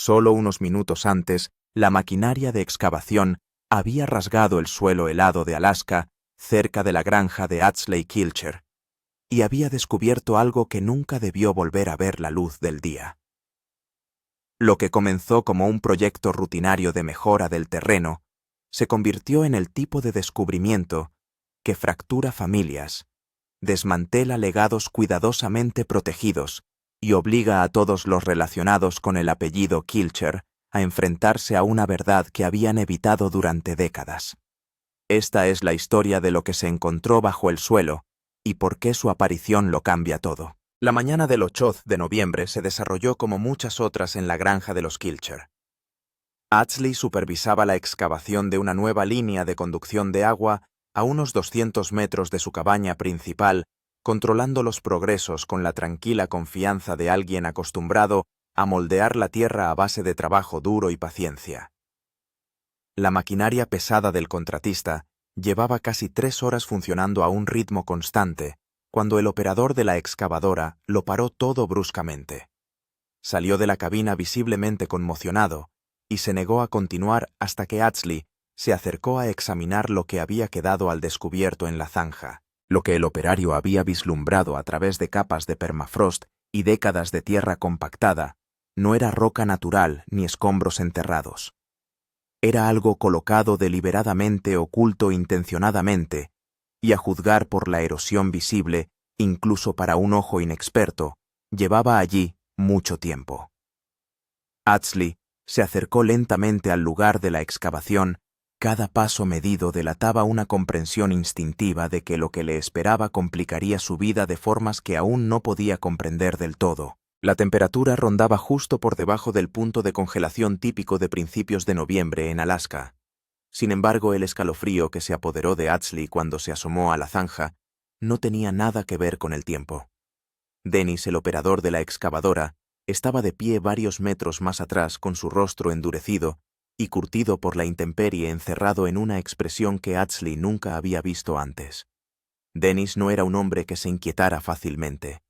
Solo unos minutos antes, la maquinaria de excavación había rasgado el suelo helado de Alaska cerca de la granja de Atsley Kilcher, y había descubierto algo que nunca debió volver a ver la luz del día. Lo que comenzó como un proyecto rutinario de mejora del terreno se convirtió en el tipo de descubrimiento que fractura familias, desmantela legados cuidadosamente protegidos y obliga a todos los relacionados con el apellido Kilcher a enfrentarse a una verdad que habían evitado durante décadas. Esta es la historia de lo que se encontró bajo el suelo y por qué su aparición lo cambia todo. La mañana del 8 de noviembre se desarrolló como muchas otras en la granja de los Kilcher. Atsley supervisaba la excavación de una nueva línea de conducción de agua a unos 200 metros de su cabaña principal, controlando los progresos con la tranquila confianza de alguien acostumbrado a moldear la tierra a base de trabajo duro y paciencia. La maquinaria pesada del contratista llevaba casi 3 horas funcionando a un ritmo constante, cuando el operador de la excavadora lo paró todo bruscamente. Salió de la cabina visiblemente conmocionado y se negó a continuar hasta que Atsley se acercó a examinar lo que había quedado al descubierto en la zanja, lo que el operario había vislumbrado a través de capas de permafrost y décadas de tierra compactada. No era roca natural ni escombros enterrados. Era algo colocado deliberadamente, oculto intencionadamente, y a juzgar por la erosión visible, incluso para un ojo inexperto, llevaba allí mucho tiempo. Atsley se acercó lentamente al lugar de la excavación. Cada paso medido delataba una comprensión instintiva de que lo que le esperaba complicaría su vida de formas que aún no podía comprender del todo. La temperatura rondaba justo por debajo del punto de congelación típico de principios de noviembre en Alaska. Sin embargo, el escalofrío que se apoderó de Atsley cuando se asomó a la zanja no tenía nada que ver con el tiempo. Dennis, el operador de la excavadora, estaba de pie varios metros más atrás con su rostro endurecido y curtido por la intemperie, encerrado en una expresión que Atsley nunca había visto antes. Dennis no era un hombre que se inquietara fácilmente.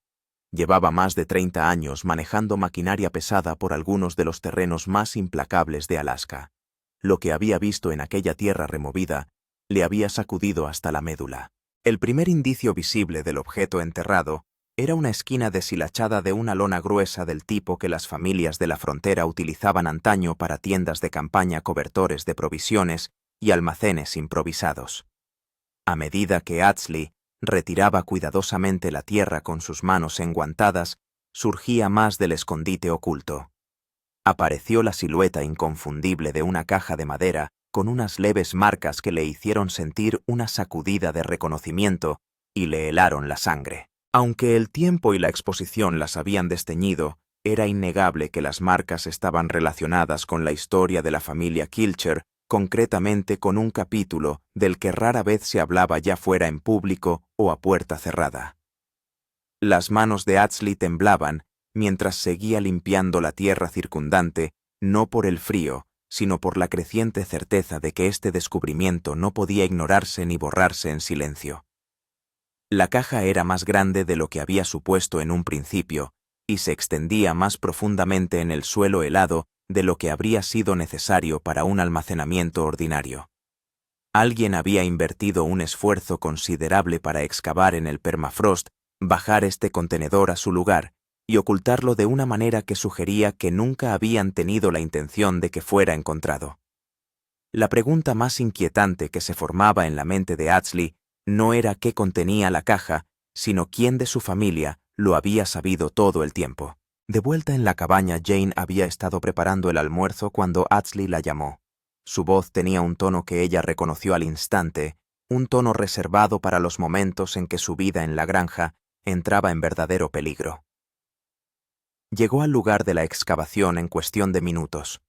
Llevaba más de 30 años manejando maquinaria pesada por algunos de los terrenos más implacables de Alaska. Lo que había visto en aquella tierra removida le había sacudido hasta la médula. El primer indicio visible del objeto enterrado era una esquina deshilachada de una lona gruesa del tipo que las familias de la frontera utilizaban antaño para tiendas de campaña, cobertores de provisiones y almacenes improvisados. A medida que Atsley retiraba cuidadosamente la tierra con sus manos enguantadas, surgía más del escondite oculto. Apareció la silueta inconfundible de una caja de madera con unas leves marcas que le hicieron sentir una sacudida de reconocimiento y le helaron la sangre. Aunque el tiempo y la exposición las habían desteñido, era innegable que las marcas estaban relacionadas con la historia de la familia Kilcher, concretamente con un capítulo del que rara vez se hablaba ya fuera en público o a puerta cerrada. Las manos de Atsley temblaban mientras seguía limpiando la tierra circundante, no por el frío, sino por la creciente certeza de que este descubrimiento no podía ignorarse ni borrarse en silencio. La caja era más grande de lo que había supuesto en un principio, y se extendía más profundamente en el suelo helado de lo que habría sido necesario para un almacenamiento ordinario. Alguien había invertido un esfuerzo considerable para excavar en el permafrost, bajar este contenedor a su lugar y ocultarlo de una manera que sugería que nunca habían tenido la intención de que fuera encontrado. La pregunta más inquietante que se formaba en la mente de Atsley no era qué contenía la caja, sino quién de su familia lo había sabido todo el tiempo. De vuelta en la cabaña, Jane había estado preparando el almuerzo cuando Atsley la llamó. Su voz tenía un tono que ella reconoció al instante, un tono reservado para los momentos en que su vida en la granja entraba en verdadero peligro. Llegó al lugar de la excavación en cuestión de minutos.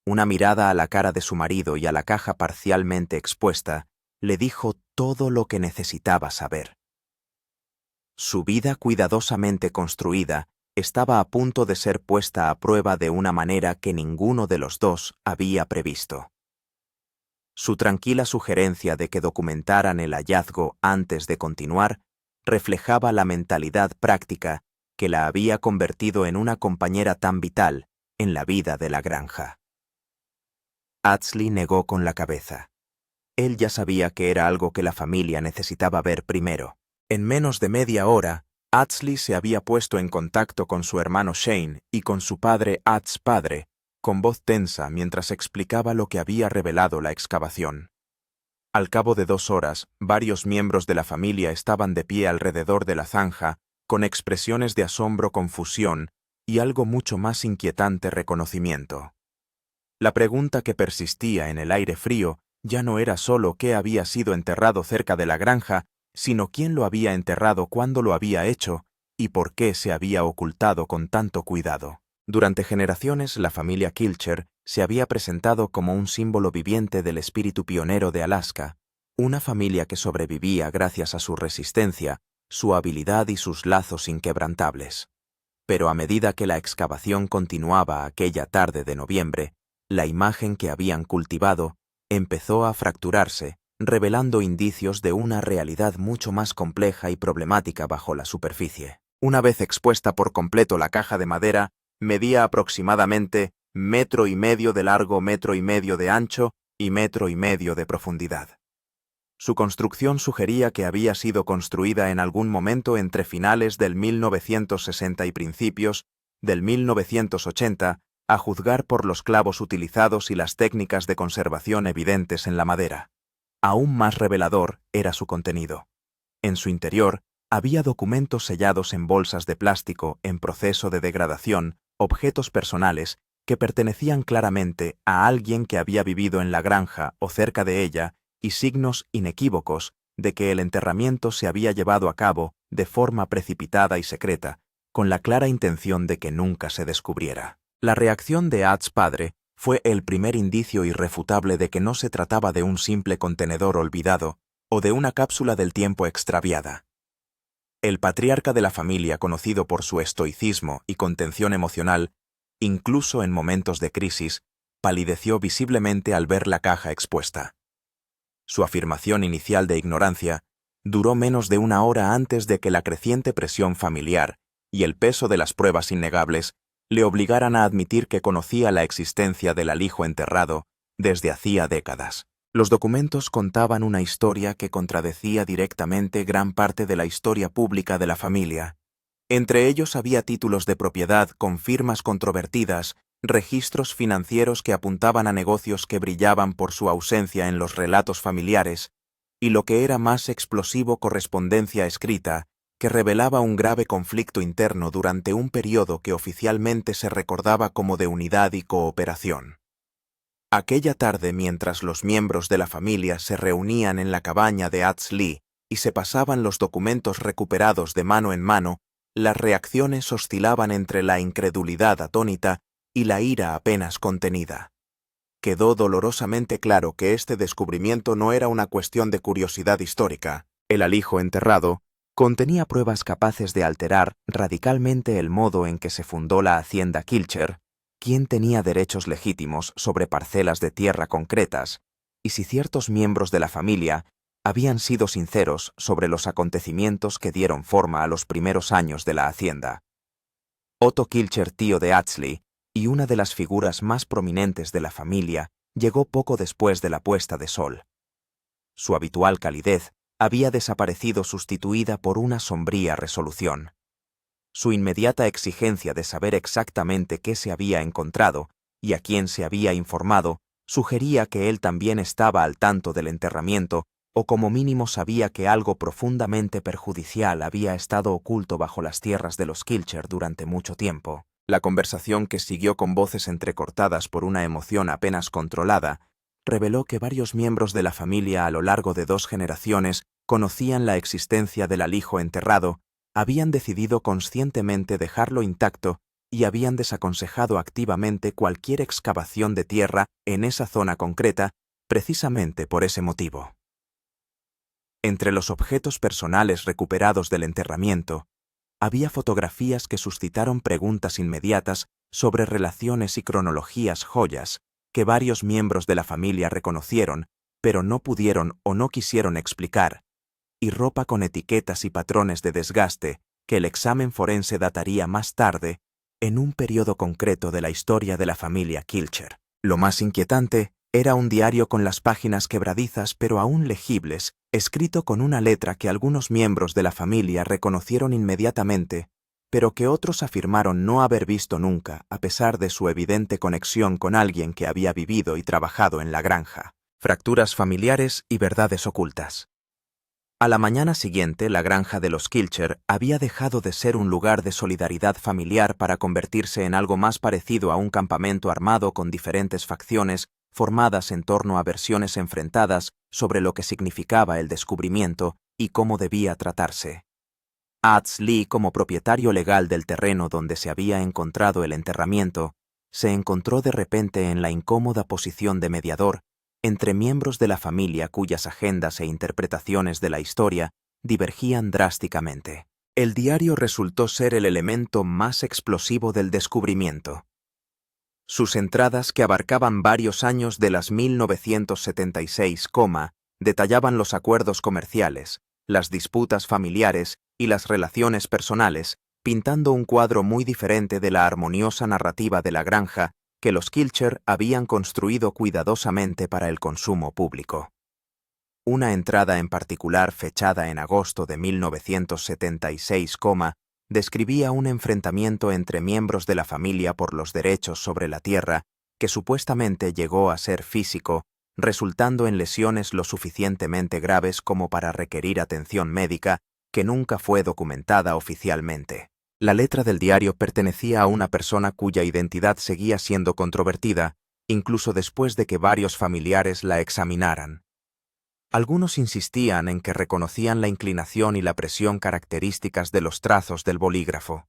Una mirada a la cara de su marido y a la caja parcialmente expuesta le dijo todo lo que necesitaba saber. Su vida cuidadosamente construida estaba a punto de ser puesta a prueba de una manera que ninguno de los dos había previsto. Su tranquila sugerencia de que documentaran el hallazgo antes de continuar reflejaba la mentalidad práctica que la había convertido en una compañera tan vital en la vida de la granja. Ardsley negó con la cabeza. Él ya sabía que era algo que la familia necesitaba ver primero. En menos de media hora, Ardsley se había puesto en contacto con su hermano Shane y con su padre Ad's padre, con voz tensa mientras explicaba lo que había revelado la excavación. Al cabo de 2 horas, varios miembros de la familia estaban de pie alrededor de la zanja, con expresiones de asombro, confusión y algo mucho más inquietante, reconocimiento. La pregunta que persistía en el aire frío ya no era solo qué había sido enterrado cerca de la granja, sino quién lo había enterrado, cuándo lo había hecho y por qué se había ocultado con tanto cuidado. Durante generaciones, la familia Kilcher se había presentado como un símbolo viviente del espíritu pionero de Alaska, una familia que sobrevivía gracias a su resistencia, su habilidad y sus lazos inquebrantables. Pero a medida que la excavación continuaba aquella tarde de noviembre, la imagen que habían cultivado empezó a fracturarse, revelando indicios de una realidad mucho más compleja y problemática bajo la superficie. Una vez expuesta por completo, la caja de madera medía aproximadamente 1,5 metros de largo, 1,5 metros de ancho y 1,5 metros de profundidad. Su construcción sugería que había sido construida en algún momento entre finales del 1960 y principios del 1980, a juzgar por los clavos utilizados y las técnicas de conservación evidentes en la madera. Aún más revelador era su contenido. En su interior había documentos sellados en bolsas de plástico en proceso de degradación, objetos personales que pertenecían claramente a alguien que había vivido en la granja o cerca de ella, y signos inequívocos de que el enterramiento se había llevado a cabo de forma precipitada y secreta, con la clara intención de que nunca se descubriera. La reacción de Ad's padre fue el primer indicio irrefutable de que no se trataba de un simple contenedor olvidado o de una cápsula del tiempo extraviada. El patriarca de la familia, conocido por su estoicismo y contención emocional, incluso en momentos de crisis, palideció visiblemente al ver la caja expuesta. Su afirmación inicial de ignorancia duró menos de 1 hora antes de que la creciente presión familiar y el peso de las pruebas innegables le obligaran a admitir que conocía la existencia del alijo enterrado desde hacía décadas. Los documentos contaban una historia que contradecía directamente gran parte de la historia pública de la familia. Entre ellos había títulos de propiedad con firmas controvertidas, registros financieros que apuntaban a negocios que brillaban por su ausencia en los relatos familiares, y lo que era más explosivo, correspondencia escrita, que revelaba un grave conflicto interno durante un periodo que oficialmente se recordaba como de unidad y cooperación. Aquella tarde, mientras los miembros de la familia se reunían en la cabaña de Ardsley y se pasaban los documentos recuperados de mano en mano, las reacciones oscilaban entre la incredulidad atónita y la ira apenas contenida. Quedó dolorosamente claro que este descubrimiento no era una cuestión de curiosidad histórica. El alijo enterrado contenía pruebas capaces de alterar radicalmente el modo en que se fundó la hacienda Kilcher, quién tenía derechos legítimos sobre parcelas de tierra concretas, y si ciertos miembros de la familia habían sido sinceros sobre los acontecimientos que dieron forma a los primeros años de la hacienda. Otto Kilcher, tío de Ardsley, y una de las figuras más prominentes de la familia, llegó poco después de la puesta de sol. Su habitual calidez había desaparecido, sustituida por una sombría resolución. Su inmediata exigencia de saber exactamente qué se había encontrado y a quién se había informado sugería que él también estaba al tanto del enterramiento, o como mínimo sabía que algo profundamente perjudicial había estado oculto bajo las tierras de los Kilcher durante mucho tiempo. La conversación, que siguió con voces entrecortadas por una emoción apenas controlada, reveló que varios miembros de la familia a lo largo de 2 generaciones conocían la existencia del alijo enterrado, habían decidido conscientemente dejarlo intacto y habían desaconsejado activamente cualquier excavación de tierra en esa zona concreta, precisamente por ese motivo. Entre los objetos personales recuperados del enterramiento, había fotografías que suscitaron preguntas inmediatas sobre relaciones y cronologías, joyas que varios miembros de la familia reconocieron, pero no pudieron o no quisieron explicar, y ropa con etiquetas y patrones de desgaste que el examen forense dataría más tarde, en un periodo concreto de la historia de la familia Kilcher. Lo más inquietante era un diario con las páginas quebradizas pero aún legibles, escrito con una letra que algunos miembros de la familia reconocieron inmediatamente, pero que otros afirmaron no haber visto nunca, a pesar de su evidente conexión con alguien que había vivido y trabajado en la granja. Fracturas familiares y verdades ocultas. A la mañana siguiente, la granja de los Kilcher había dejado de ser un lugar de solidaridad familiar para convertirse en algo más parecido a un campamento armado con diferentes facciones formadas en torno a versiones enfrentadas sobre lo que significaba el descubrimiento y cómo debía tratarse. Atz Lee, como propietario legal del terreno donde se había encontrado el enterramiento, se encontró de repente en la incómoda posición de mediador entre miembros de la familia cuyas agendas e interpretaciones de la historia divergían drásticamente. El diario resultó ser el elemento más explosivo del descubrimiento. Sus entradas, que abarcaban varios años de las 1976, detallaban los acuerdos comerciales, las disputas familiares y las relaciones personales, pintando un cuadro muy diferente de la armoniosa narrativa de la granja que los Kilcher habían construido cuidadosamente para el consumo público. Una entrada en particular, fechada en agosto de 1976, describía un enfrentamiento entre miembros de la familia por los derechos sobre la tierra que supuestamente llegó a ser físico, resultando en lesiones lo suficientemente graves como para requerir atención médica, que nunca fue documentada oficialmente. La letra del diario pertenecía a una persona cuya identidad seguía siendo controvertida, incluso después de que varios familiares la examinaran. Algunos insistían en que reconocían la inclinación y la presión características de los trazos del bolígrafo.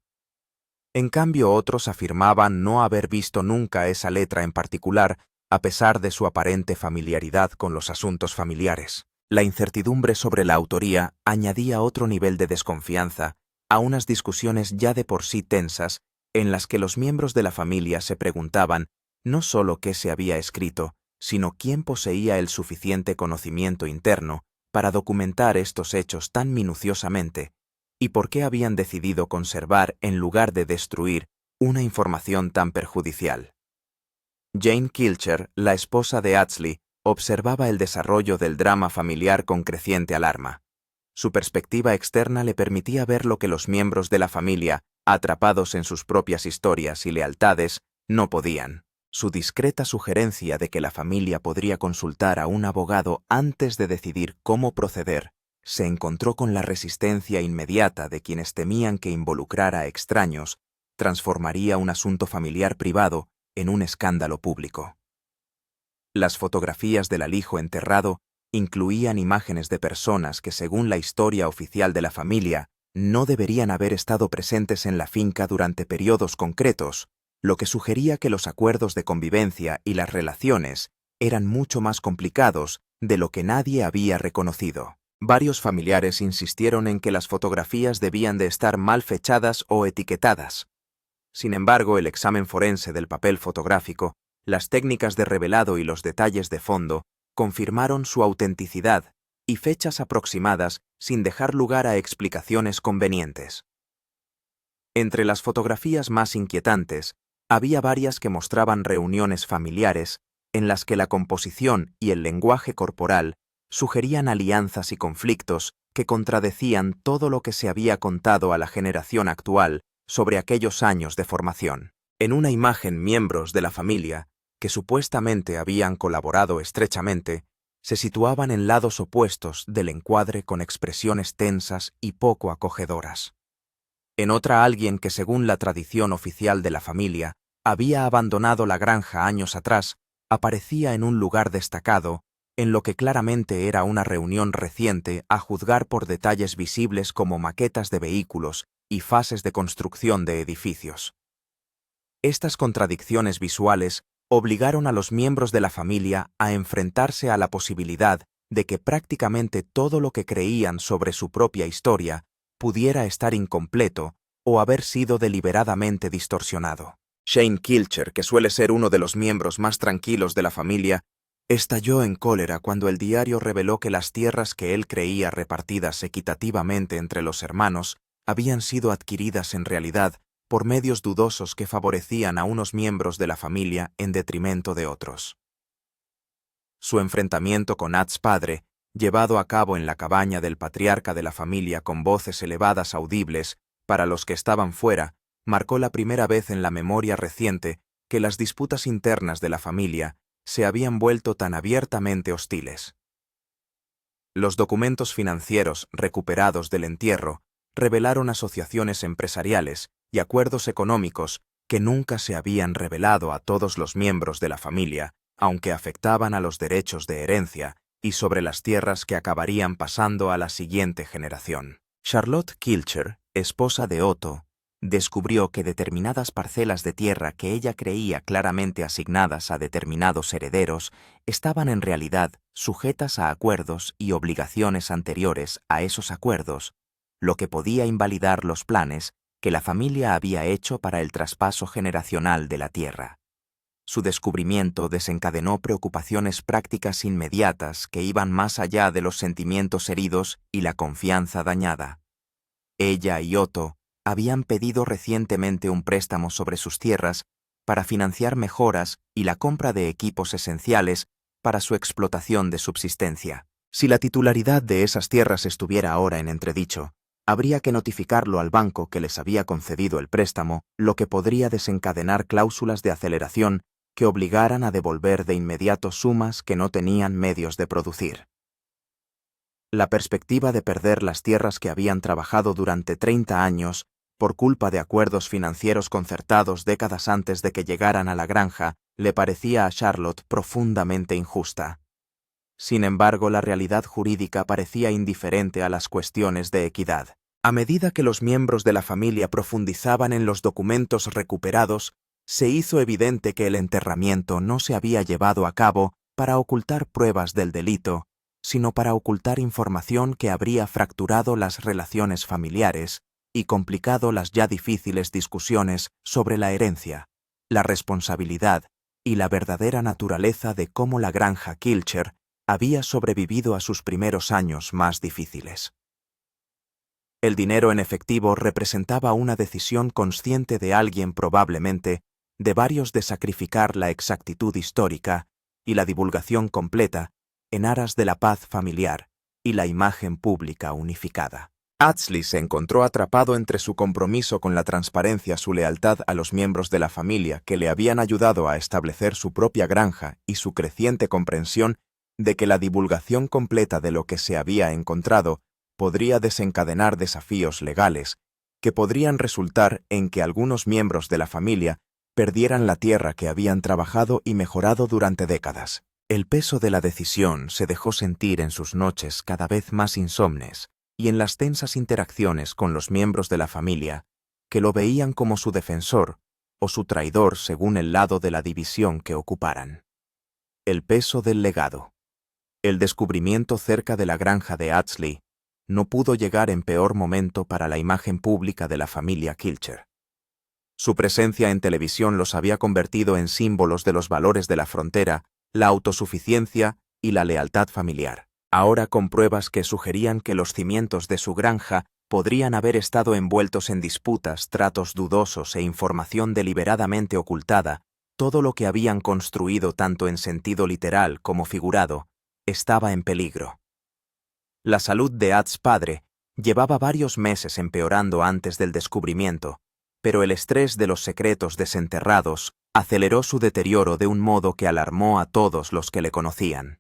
En cambio, otros afirmaban no haber visto nunca esa letra en particular, a pesar de su aparente familiaridad con los asuntos familiares. La incertidumbre sobre la autoría añadía otro nivel de desconfianza a unas discusiones ya de por sí tensas, en las que los miembros de la familia se preguntaban no solo qué se había escrito, sino quién poseía el suficiente conocimiento interno para documentar estos hechos tan minuciosamente, y por qué habían decidido conservar en lugar de destruir una información tan perjudicial. Jane Kilcher, la esposa de Atz Lee, observaba el desarrollo del drama familiar con creciente alarma. Su perspectiva externa le permitía ver lo que los miembros de la familia, atrapados en sus propias historias y lealtades, no podían. Su discreta sugerencia de que la familia podría consultar a un abogado antes de decidir cómo proceder se encontró con la resistencia inmediata de quienes temían que involucrar a extraños transformaría un asunto familiar privado en un escándalo público. Las fotografías del alijo enterrado incluían imágenes de personas que, según la historia oficial de la familia, no deberían haber estado presentes en la finca durante periodos concretos, lo que sugería que los acuerdos de convivencia y las relaciones eran mucho más complicados de lo que nadie había reconocido. Varios familiares insistieron en que las fotografías debían de estar mal fechadas o etiquetadas. Sin embargo, el examen forense del papel fotográfico, las técnicas de revelado y los detalles de fondo confirmaron su autenticidad y fechas aproximadas sin dejar lugar a explicaciones convenientes. Entre las fotografías más inquietantes, había varias que mostraban reuniones familiares en las que la composición y el lenguaje corporal sugerían alianzas y conflictos que contradecían todo lo que se había contado a la generación actual sobre aquellos años de formación. En una imagen, miembros de la familia, que supuestamente habían colaborado estrechamente, se situaban en lados opuestos del encuadre con expresiones tensas y poco acogedoras. En otra, alguien que, según la tradición oficial de la familia, había abandonado la granja años atrás, aparecía en un lugar destacado, en lo que claramente era una reunión reciente a juzgar por detalles visibles como maquetas de vehículos y fases de construcción de edificios. Estas contradicciones visuales obligaron a los miembros de la familia a enfrentarse a la posibilidad de que prácticamente todo lo que creían sobre su propia historia pudiera estar incompleto o haber sido deliberadamente distorsionado. Shane Kilcher, que suele ser uno de los miembros más tranquilos de la familia, estalló en cólera cuando el diario reveló que las tierras que él creía repartidas equitativamente entre los hermanos habían sido adquiridas en realidad por medios dudosos que favorecían a unos miembros de la familia en detrimento de otros. Su enfrentamiento con Atz padre, llevado a cabo en la cabaña del patriarca de la familia con voces elevadas audibles para los que estaban fuera, marcó la primera vez en la memoria reciente que las disputas internas de la familia se habían vuelto tan abiertamente hostiles. Los documentos financieros recuperados del entierro revelaron asociaciones empresariales y acuerdos económicos que nunca se habían revelado a todos los miembros de la familia, aunque afectaban a los derechos de herencia y sobre las tierras que acabarían pasando a la siguiente generación. Charlotte Kilcher, esposa de Otto, descubrió que determinadas parcelas de tierra que ella creía claramente asignadas a determinados herederos estaban en realidad sujetas a acuerdos y obligaciones anteriores a esos acuerdos, lo que podía invalidar los planes que la familia había hecho para el traspaso generacional de la tierra. Su descubrimiento desencadenó preocupaciones prácticas inmediatas que iban más allá de los sentimientos heridos y la confianza dañada. Ella y Otto habían pedido recientemente un préstamo sobre sus tierras para financiar mejoras y la compra de equipos esenciales para su explotación de subsistencia. Si la titularidad de esas tierras estuviera ahora en entredicho, habría que notificarlo al banco que les había concedido el préstamo, lo que podría desencadenar cláusulas de aceleración que obligaran a devolver de inmediato sumas que no tenían medios de producir. La perspectiva de perder las tierras que habían trabajado durante 30 años por culpa de acuerdos financieros concertados décadas antes de que llegaran a la granja le parecía a Charlotte profundamente injusta. Sin embargo, la realidad jurídica parecía indiferente a las cuestiones de equidad. A medida que los miembros de la familia profundizaban en los documentos recuperados, se hizo evidente que el enterramiento no se había llevado a cabo para ocultar pruebas del delito, sino para ocultar información que habría fracturado las relaciones familiares y complicado las ya difíciles discusiones sobre la herencia, la responsabilidad y la verdadera naturaleza de cómo la granja Kilcher había sobrevivido a sus primeros años más difíciles. El dinero en efectivo representaba una decisión consciente de alguien probablemente de varios de sacrificar la exactitud histórica y la divulgación completa en aras de la paz familiar y la imagen pública unificada. Atsley se encontró atrapado entre su compromiso con la transparencia, su lealtad a los miembros de la familia que le habían ayudado a establecer su propia granja y su creciente comprensión de que la divulgación completa de lo que se había encontrado podría desencadenar desafíos legales que podrían resultar en que algunos miembros de la familia perdieran la tierra que habían trabajado y mejorado durante décadas. El peso de la decisión se dejó sentir en sus noches cada vez más insomnes y en las tensas interacciones con los miembros de la familia, que lo veían como su defensor o su traidor según el lado de la división que ocuparan. El peso del legado. El descubrimiento cerca de la granja de Atsley no pudo llegar en peor momento para la imagen pública de la familia Kilcher. Su presencia en televisión los había convertido en símbolos de los valores de la frontera, la autosuficiencia y la lealtad familiar. Ahora con pruebas que sugerían que los cimientos de su granja podrían haber estado envueltos en disputas, tratos dudosos e información deliberadamente ocultada, todo lo que habían construido tanto en sentido literal como figurado, estaba en peligro. La salud de Atz padre llevaba varios meses empeorando antes del descubrimiento, pero el estrés de los secretos desenterrados aceleró su deterioro de un modo que alarmó a todos los que le conocían.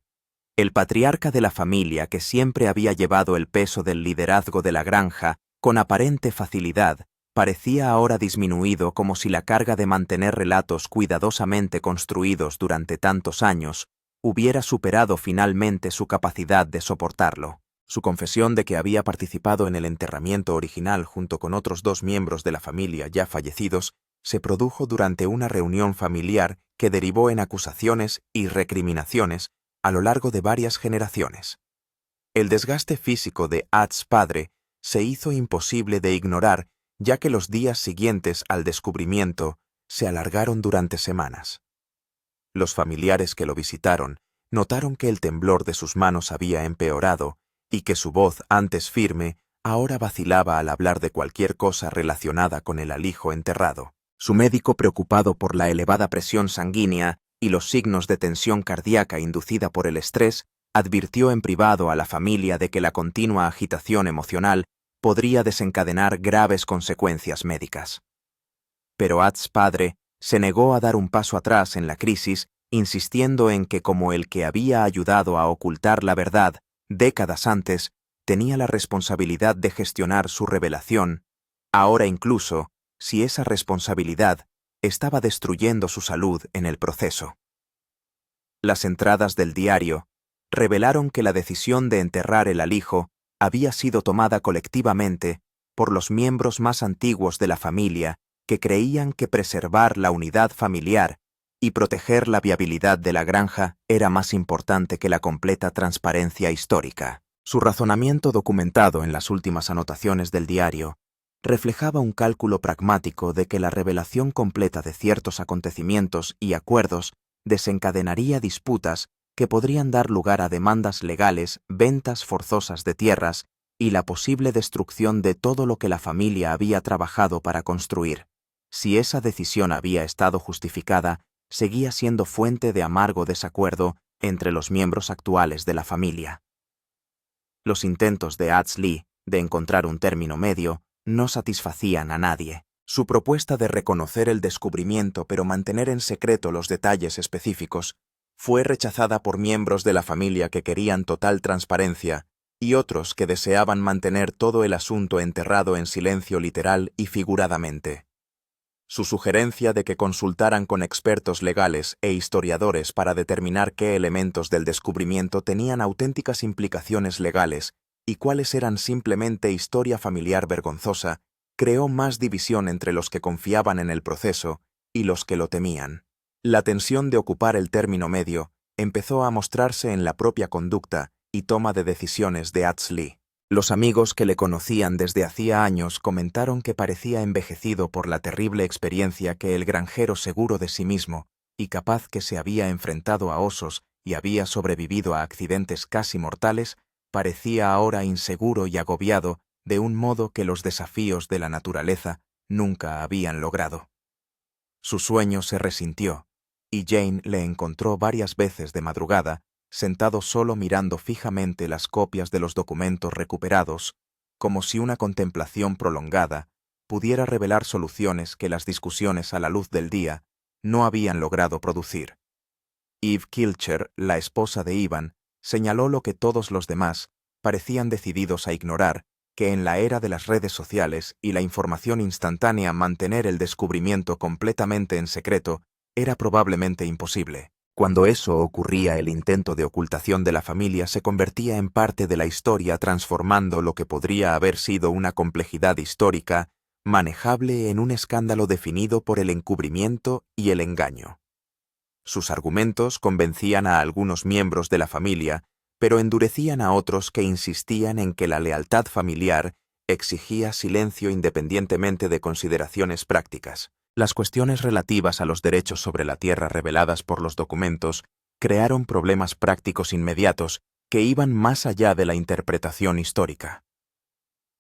El patriarca de la familia, que siempre había llevado el peso del liderazgo de la granja con aparente facilidad, parecía ahora disminuido, como si la carga de mantener relatos cuidadosamente construidos durante tantos años hubiera superado finalmente su capacidad de soportarlo. Su confesión de que había participado en el enterramiento original junto con otros 2 miembros de la familia ya fallecidos se produjo durante una reunión familiar que derivó en acusaciones y recriminaciones a lo largo de varias generaciones. El desgaste físico de Atz padre se hizo imposible de ignorar, ya que los días siguientes al descubrimiento se alargaron durante semanas. Los familiares que lo visitaron notaron que el temblor de sus manos había empeorado y que su voz, antes firme, ahora vacilaba al hablar de cualquier cosa relacionada con el alijo enterrado. Su médico, preocupado por la elevada presión sanguínea y los signos de tensión cardíaca inducida por el estrés, advirtió en privado a la familia de que la continua agitación emocional podría desencadenar graves consecuencias médicas. Pero Ads padre se negó a dar un paso atrás en la crisis, insistiendo en que, como el que había ayudado a ocultar la verdad décadas antes, tenía la responsabilidad de gestionar su revelación, ahora incluso, si esa responsabilidad estaba destruyendo su salud en el proceso. Las entradas del diario revelaron que la decisión de enterrar el alijo había sido tomada colectivamente por los miembros más antiguos de la familia, que creían que preservar la unidad familiar y proteger la viabilidad de la granja era más importante que la completa transparencia histórica. Su razonamiento, documentado en las últimas anotaciones del diario, reflejaba un cálculo pragmático de que la revelación completa de ciertos acontecimientos y acuerdos desencadenaría disputas que podrían dar lugar a demandas legales, ventas forzosas de tierras y la posible destrucción de todo lo que la familia había trabajado para construir. Si esa decisión había estado justificada, seguía siendo fuente de amargo desacuerdo entre los miembros actuales de la familia. Los intentos de Ads Lee de encontrar un término medio no satisfacían a nadie. Su propuesta de reconocer el descubrimiento pero mantener en secreto los detalles específicos fue rechazada por miembros de la familia que querían total transparencia y otros que deseaban mantener todo el asunto enterrado en silencio literal y figuradamente. Su sugerencia de que consultaran con expertos legales e historiadores para determinar qué elementos del descubrimiento tenían auténticas implicaciones legales y cuáles eran simplemente historia familiar vergonzosa, creó más división entre los que confiaban en el proceso y los que lo temían. La tensión de ocupar el término medio empezó a mostrarse en la propia conducta y toma de decisiones de Ads Lee. Los amigos que le conocían desde hacía años comentaron que parecía envejecido por la terrible experiencia que el granjero, seguro de sí mismo y capaz, que se había enfrentado a osos y había sobrevivido a accidentes casi mortales, parecía ahora inseguro y agobiado de un modo que los desafíos de la naturaleza nunca habían logrado. Su sueño se resintió, y Jane le encontró varias veces de madrugada, sentado solo mirando fijamente las copias de los documentos recuperados, como si una contemplación prolongada pudiera revelar soluciones que las discusiones a la luz del día no habían logrado producir. Eve Kilcher, la esposa de Ivan, señaló lo que todos los demás parecían decididos a ignorar, que en la era de las redes sociales y la información instantánea mantener el descubrimiento completamente en secreto era probablemente imposible. Cuando eso ocurría, el intento de ocultación de la familia se convertía en parte de la historia, transformando lo que podría haber sido una complejidad histórica manejable en un escándalo definido por el encubrimiento y el engaño. Sus argumentos convencían a algunos miembros de la familia, pero endurecían a otros que insistían en que la lealtad familiar exigía silencio independientemente de consideraciones prácticas. Las cuestiones relativas a los derechos sobre la tierra reveladas por los documentos crearon problemas prácticos inmediatos que iban más allá de la interpretación histórica.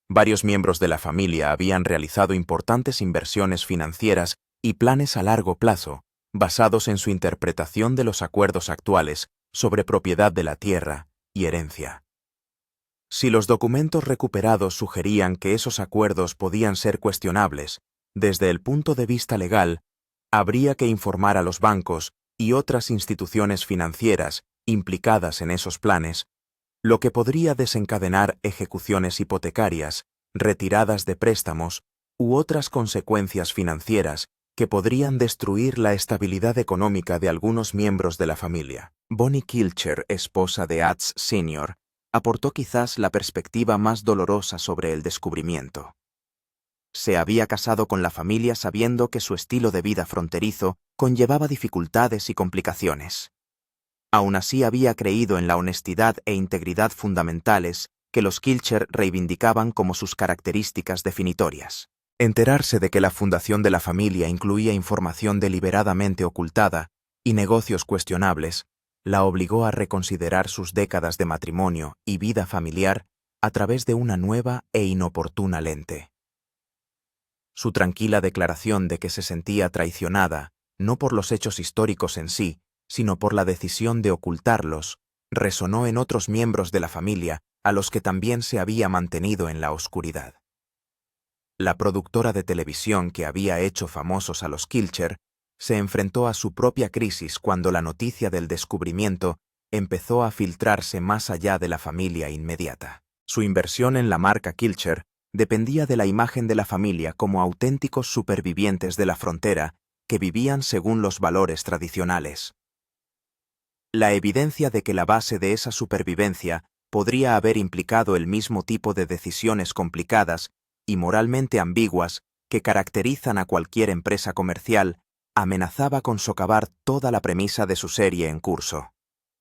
Varios miembros de la familia habían realizado importantes inversiones financieras y planes a largo plazo, basados en su interpretación de los acuerdos actuales sobre propiedad de la tierra y herencia. Si los documentos recuperados sugerían que esos acuerdos podían ser cuestionables, desde el punto de vista legal, habría que informar a los bancos y otras instituciones financieras implicadas en esos planes, lo que podría desencadenar ejecuciones hipotecarias, retiradas de préstamos u otras consecuencias financieras que podrían destruir la estabilidad económica de algunos miembros de la familia. Bonnie Kilcher, esposa de Ads Sr., aportó quizás la perspectiva más dolorosa sobre el descubrimiento. Se había casado con la familia sabiendo que su estilo de vida fronterizo conllevaba dificultades y complicaciones. Aún así, había creído en la honestidad e integridad fundamentales que los Kilcher reivindicaban como sus características definitorias. Enterarse de que la fundación de la familia incluía información deliberadamente ocultada y negocios cuestionables la obligó a reconsiderar sus décadas de matrimonio y vida familiar a través de una nueva e inoportuna lente. Su tranquila declaración de que se sentía traicionada, no por los hechos históricos en sí, sino por la decisión de ocultarlos, resonó en otros miembros de la familia a los que también se había mantenido en la oscuridad. La productora de televisión que había hecho famosos a los Kilcher se enfrentó a su propia crisis cuando la noticia del descubrimiento empezó a filtrarse más allá de la familia inmediata. Su inversión en la marca Kilcher dependía de la imagen de la familia como auténticos supervivientes de la frontera que vivían según los valores tradicionales. La evidencia de que la base de esa supervivencia podría haber implicado el mismo tipo de decisiones complicadas y moralmente ambiguas que caracterizan a cualquier empresa comercial amenazaba con socavar toda la premisa de su serie en curso.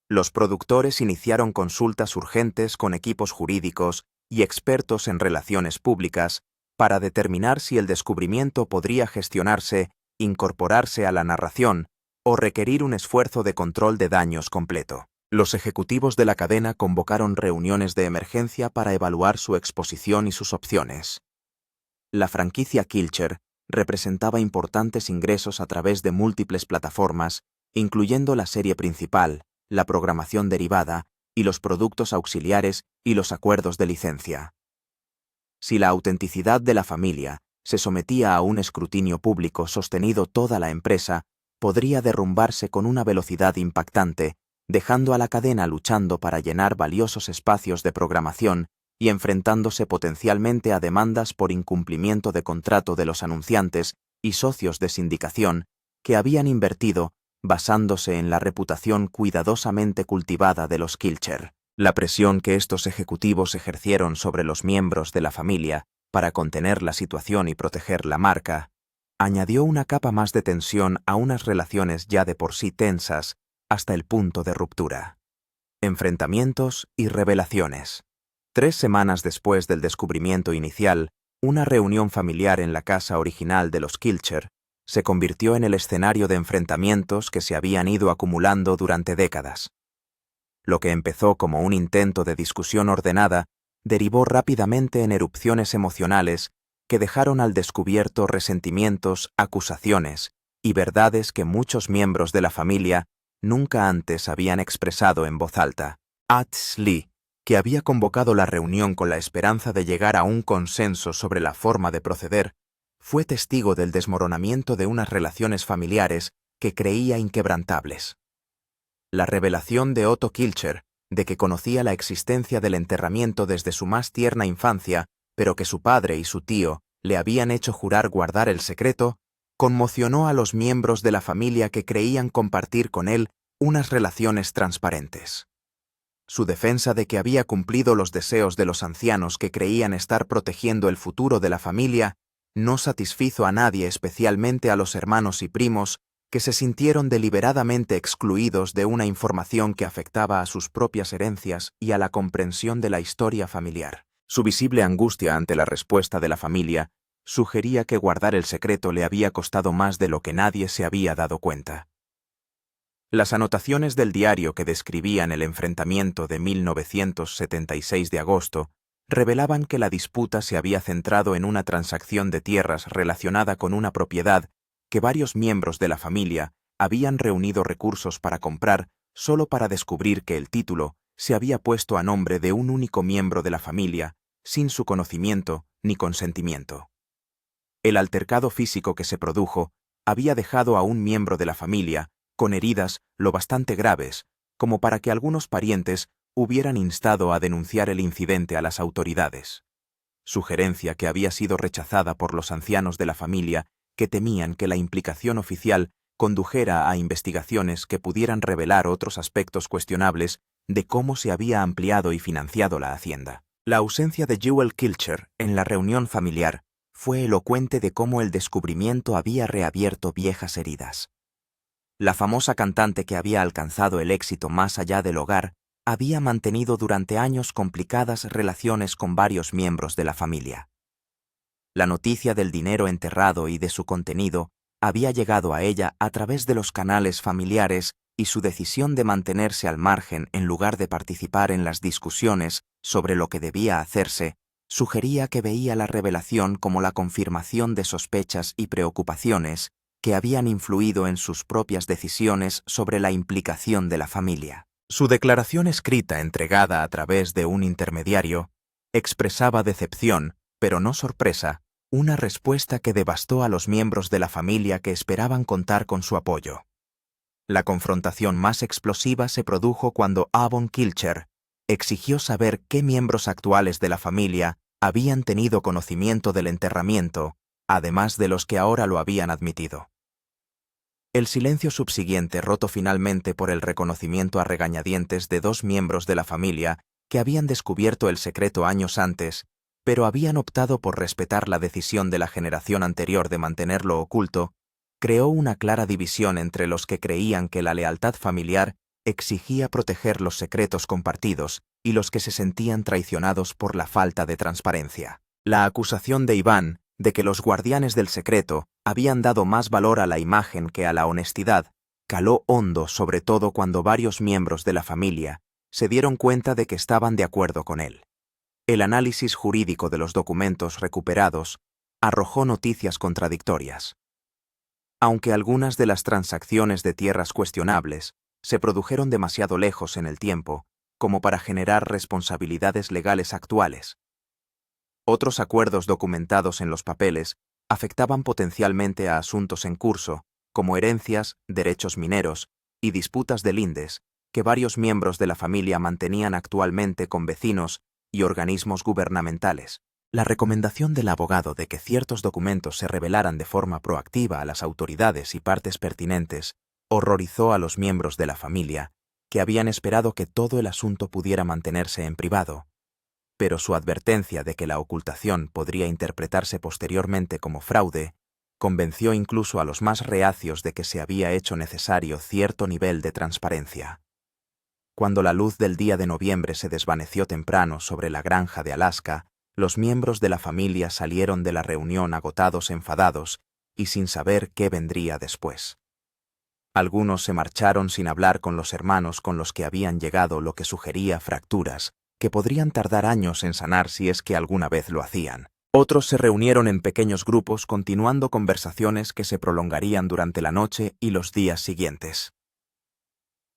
Los productores iniciaron consultas urgentes con equipos jurídicos y expertos en relaciones públicas para determinar si el descubrimiento podría gestionarse, incorporarse a la narración o requerir un esfuerzo de control de daños completo. Los ejecutivos de la cadena convocaron reuniones de emergencia para evaluar su exposición y sus opciones. La franquicia Kilcher representaba importantes ingresos a través de múltiples plataformas, incluyendo la serie principal, la programación derivada y los productos auxiliares y los acuerdos de licencia. Si la autenticidad de la familia se sometía a un escrutinio público sostenido, toda la empresa podría derrumbarse con una velocidad impactante, dejando a la cadena luchando para llenar valiosos espacios de programación y enfrentándose potencialmente a demandas por incumplimiento de contrato de los anunciantes y socios de sindicación que habían invertido basándose en la reputación cuidadosamente cultivada de los Kilcher. La presión que estos ejecutivos ejercieron sobre los miembros de la familia para contener la situación y proteger la marca añadió una capa más de tensión a unas relaciones ya de por sí tensas hasta el punto de ruptura. Enfrentamientos y revelaciones. 3 semanas después del descubrimiento inicial, una reunión familiar en la casa original de los Kilcher se convirtió en el escenario de enfrentamientos que se habían ido acumulando durante décadas. Lo que empezó como un intento de discusión ordenada derivó rápidamente en erupciones emocionales que dejaron al descubierto resentimientos, acusaciones y verdades que muchos miembros de la familia nunca antes habían expresado en voz alta. Lee, que había convocado la reunión con la esperanza de llegar a un consenso sobre la forma de proceder, fue testigo del desmoronamiento de unas relaciones familiares que creía inquebrantables. La revelación de Otto Kilcher de que conocía la existencia del enterramiento desde su más tierna infancia, pero que su padre y su tío le habían hecho jurar guardar el secreto, conmocionó a los miembros de la familia que creían compartir con él unas relaciones transparentes. Su defensa de que había cumplido los deseos de los ancianos que creían estar protegiendo el futuro de la familia no satisfizo a nadie, especialmente a los hermanos y primos que se sintieron deliberadamente excluidos de una información que afectaba a sus propias herencias y a la comprensión de la historia familiar. Su visible angustia ante la respuesta de la familia sugería que guardar el secreto le había costado más de lo que nadie se había dado cuenta. Las anotaciones del diario que describían el enfrentamiento de 1976 de agosto revelaban que la disputa se había centrado en una transacción de tierras relacionada con una propiedad que varios miembros de la familia habían reunido recursos para comprar solo para descubrir que el título se había puesto a nombre de un único miembro de la familia, sin su conocimiento ni consentimiento. El altercado físico que se produjo había dejado a un miembro de la familia con heridas lo bastante graves como para que algunos parientes hubieran instado a denunciar el incidente a las autoridades. Sugerencia que había sido rechazada por los ancianos de la familia que temían que la implicación oficial condujera a investigaciones que pudieran revelar otros aspectos cuestionables de cómo se había ampliado y financiado la hacienda. La ausencia de Jewel Kilcher en la reunión familiar fue elocuente de cómo el descubrimiento había reabierto viejas heridas. La famosa cantante que había alcanzado el éxito más allá del hogar había mantenido durante años complicadas relaciones con varios miembros de la familia. La noticia del dinero enterrado y de su contenido había llegado a ella a través de los canales familiares y su decisión de mantenerse al margen en lugar de participar en las discusiones sobre lo que debía hacerse, sugería que veía la revelación como la confirmación de sospechas y preocupaciones que habían influido en sus propias decisiones sobre la implicación de la familia. Su declaración escrita entregada a través de un intermediario expresaba decepción, pero no sorpresa, una respuesta que devastó a los miembros de la familia que esperaban contar con su apoyo. La confrontación más explosiva se produjo cuando Avon Kilcher exigió saber qué miembros actuales de la familia habían tenido conocimiento del enterramiento, además de los que ahora lo habían admitido. El silencio subsiguiente, roto finalmente por el reconocimiento a regañadientes de dos miembros de la familia que habían descubierto el secreto años antes, pero habían optado por respetar la decisión de la generación anterior de mantenerlo oculto, creó una clara división entre los que creían que la lealtad familiar exigía proteger los secretos compartidos y los que se sentían traicionados por la falta de transparencia. La acusación de Iván de que los guardianes del secreto habían dado más valor a la imagen que a la honestidad caló hondo, sobre todo cuando varios miembros de la familia se dieron cuenta de que estaban de acuerdo con él. El análisis jurídico de los documentos recuperados arrojó noticias contradictorias. Aunque algunas de las transacciones de tierras cuestionables se produjeron demasiado lejos en el tiempo como para generar responsabilidades legales actuales, otros acuerdos documentados en los papeles afectaban potencialmente a asuntos en curso, como herencias, derechos mineros y disputas de lindes, que varios miembros de la familia mantenían actualmente con vecinos y organismos gubernamentales. La recomendación del abogado de que ciertos documentos se revelaran de forma proactiva a las autoridades y partes pertinentes horrorizó a los miembros de la familia, que habían esperado que todo el asunto pudiera mantenerse en privado. Pero su advertencia de que la ocultación podría interpretarse posteriormente como fraude convenció incluso a los más reacios de que se había hecho necesario cierto nivel de transparencia. Cuando la luz del día de noviembre se desvaneció temprano sobre la granja de Alaska, los miembros de la familia salieron de la reunión agotados, enfadados y sin saber qué vendría después. Algunos se marcharon sin hablar con los hermanos con los que habían llegado, lo que sugería fracturas que podrían tardar años en sanar si es que alguna vez lo hacían. Otros se reunieron en pequeños grupos, continuando conversaciones que se prolongarían durante la noche y los días siguientes.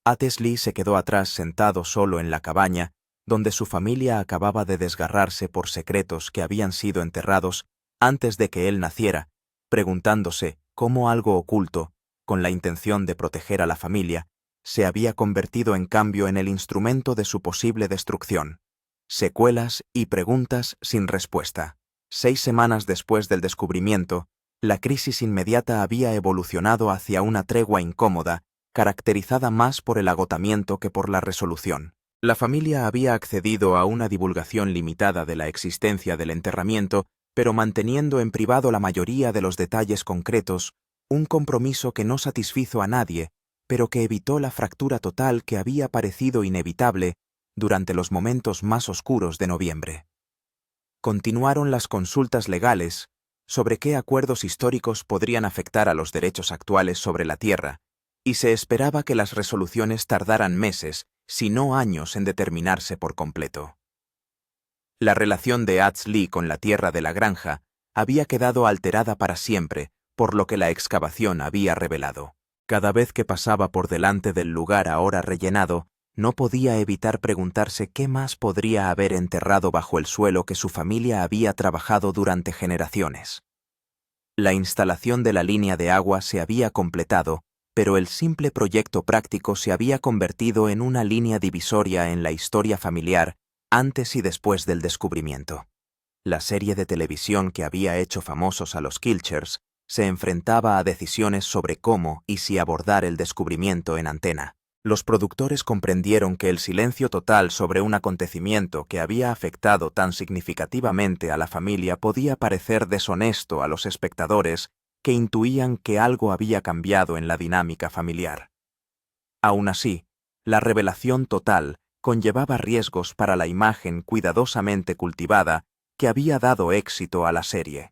Attesley se quedó atrás sentado solo en la cabaña, donde su familia acababa de desgarrarse por secretos que habían sido enterrados antes de que él naciera, preguntándose cómo algo oculto, con la intención de proteger a la familia, se había convertido en cambio en el instrumento de su posible destrucción. Secuelas y preguntas sin respuesta. 6 semanas después del descubrimiento, la crisis inmediata había evolucionado hacia una tregua incómoda, caracterizada más por el agotamiento que por la resolución. La familia había accedido a una divulgación limitada de la existencia del enterramiento, pero manteniendo en privado la mayoría de los detalles concretos, un compromiso que no satisfizo a nadie, pero que evitó la fractura total que había parecido inevitable durante los momentos más oscuros de noviembre. Continuaron las consultas legales sobre qué acuerdos históricos podrían afectar a los derechos actuales sobre la tierra, y se esperaba que las resoluciones tardaran meses, si no años, en determinarse por completo. La relación de Attesley con la tierra de la granja había quedado alterada para siempre, por lo que la excavación había revelado. Cada vez que pasaba por delante del lugar ahora rellenado, no podía evitar preguntarse qué más podría haber enterrado bajo el suelo que su familia había trabajado durante generaciones. La instalación de la línea de agua se había completado, pero el simple proyecto práctico se había convertido en una línea divisoria en la historia familiar antes y después del descubrimiento. La serie de televisión que había hecho famosos a los Kilchers se enfrentaba a decisiones sobre cómo y si abordar el descubrimiento en antena. Los productores comprendieron que el silencio total sobre un acontecimiento que había afectado tan significativamente a la familia podía parecer deshonesto a los espectadores que intuían que algo había cambiado en la dinámica familiar. Aún así, la revelación total conllevaba riesgos para la imagen cuidadosamente cultivada que había dado éxito a la serie.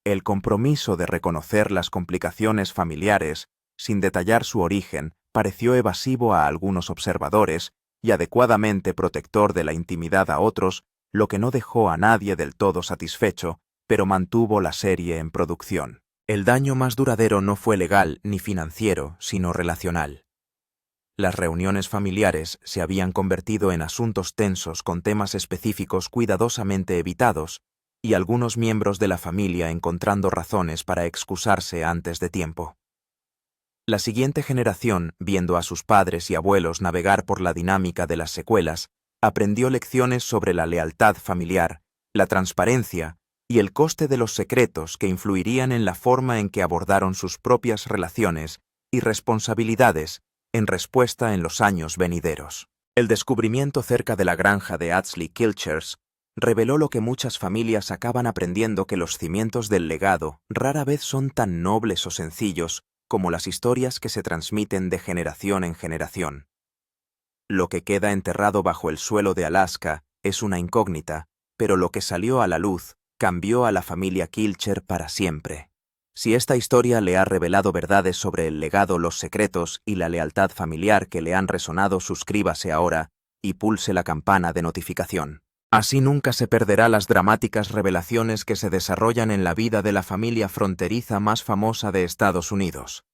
El compromiso de reconocer las complicaciones familiares, sin detallar su origen, pareció evasivo a algunos observadores y adecuadamente protector de la intimidad a otros, lo que no dejó a nadie del todo satisfecho, pero mantuvo la serie en producción. El daño más duradero no fue legal ni financiero, sino relacional. Las reuniones familiares se habían convertido en asuntos tensos con temas específicos cuidadosamente evitados, y algunos miembros de la familia encontrando razones para excusarse antes de tiempo. La siguiente generación, viendo a sus padres y abuelos navegar por la dinámica de las secuelas, aprendió lecciones sobre la lealtad familiar, la transparencia y el coste de los secretos que influirían en la forma en que abordaron sus propias relaciones y responsabilidades en respuesta en los años venideros. El descubrimiento cerca de la granja de Atsley Kilchers reveló lo que muchas familias acaban aprendiendo, que los cimientos del legado rara vez son tan nobles o sencillos como las historias que se transmiten de generación en generación. Lo que queda enterrado bajo el suelo de Alaska es una incógnita, pero lo que salió a la luz cambió a la familia Kilcher para siempre. Si esta historia le ha revelado verdades sobre el legado, los secretos y la lealtad familiar que le han resonado, suscríbase ahora y pulse la campana de notificación. Así nunca se perderá las dramáticas revelaciones que se desarrollan en la vida de la familia fronteriza más famosa de Estados Unidos.